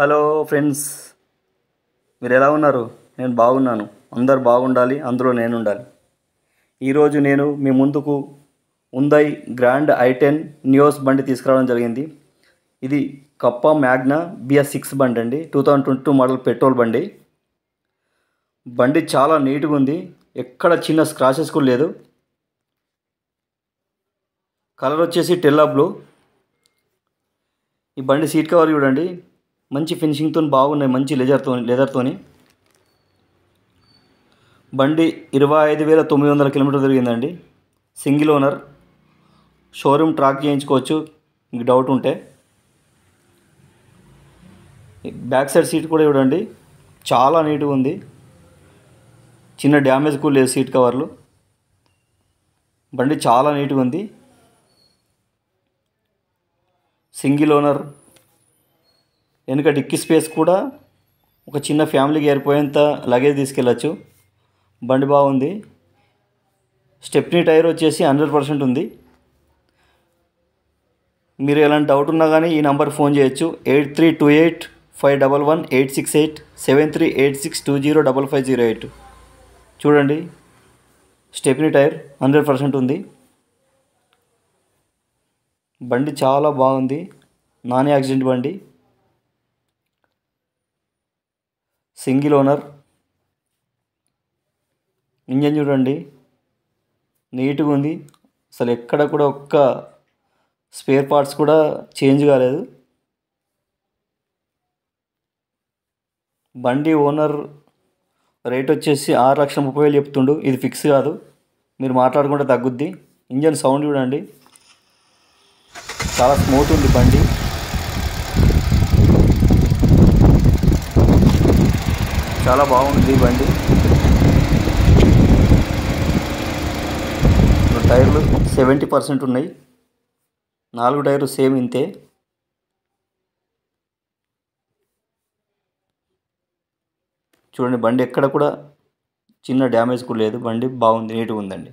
Hello friends, మీరు ఎలా ఉన్నారు? నేను బాగున్నాను. అందరు బాగుండాలి, అందులో నేను ఉండాలి. ఈరోజు నేను మీ ముందుకు ఉందై గ్రాండ్ i10 నియోస్ బండి తీసుకురావడం జరిగింది. ఇది కప్పా మ్యాగ్నా BS6 బండి అండి. 2022 మోడల్ పెట్రోల్ బండి. బండి చాలా నీట్గా ఉంది, ఎక్కడ చిన్న స్క్రాచెస్ కూడా లేదు. కలర్ వచ్చేసి టెల్లా బ్లూ. ఈ బండి సీట్ కవర్ చూడండి, మంచి ఫినిషింగ్తో బాగున్నాయి, మంచి లెదర్తోని. బండి 25,900 కిలోమీటర్ తిరిగిందండి. Single owner. షోరూమ్ ట్రాక్ చేయించుకోవచ్చు మీకు డౌట్ ఉంటే. బ్యాక్ సైడ్ సీట్ కూడా చూడండి, చాలా నీట్గా ఉంది, చిన్న డ్యామేజ్ కూడా లేదు సీట్ కవర్లు. బండి చాలా నీట్గా ఉంది. Single owner. వెనుక డిక్కీ స్పేస్ కూడా ఒక చిన్న ఫ్యామిలీకి ఏరిపోయేంత లగేజ్ తీసుకెళ్ళచ్చు. బండి బాగుంది. స్టెప్నీ టైర్ వచ్చేసి 100% ఉంది. మీరు ఎలాంటి డౌట్ ఉన్నా కానీ ఈ నెంబర్ ఫోన్ చేయొచ్చు. 8328 511 868 7386205508. చూడండి, స్టెప్నీ టైర్ 100% ఉంది. బండి చాలా బాగుంది, నాన్ యాక్సిడెంట్ బండి. Single owner. ఇంజన్ చూడండి, నీట్గా ఉంది, అసలు ఎక్కడ కూడా ఒక్క స్పేర్ పార్ట్స్ కూడా చేంజ్ కాలేదు. బండి ఓనర్ రేట్ వచ్చేసి 6,30,000 చెప్తుండు. ఇది ఫిక్స్ కాదు, మీరు మాట్లాడుకుంటే తగ్గుద్ది. ఇంజన్ సౌండ్ చూడండి, చాలా స్మూత్ ఉంది బండి. చాలా బాగుంది బండి. టైర్లు 70% ఉన్నాయి, 4 టైర్లు సేమ్ ఇంతే. చూడండి, బండి ఎక్కడ కూడా చిన్న డ్యామేజ్ కూడా లేదు. బండి బాగుంది, నీట్గా ఉందండి.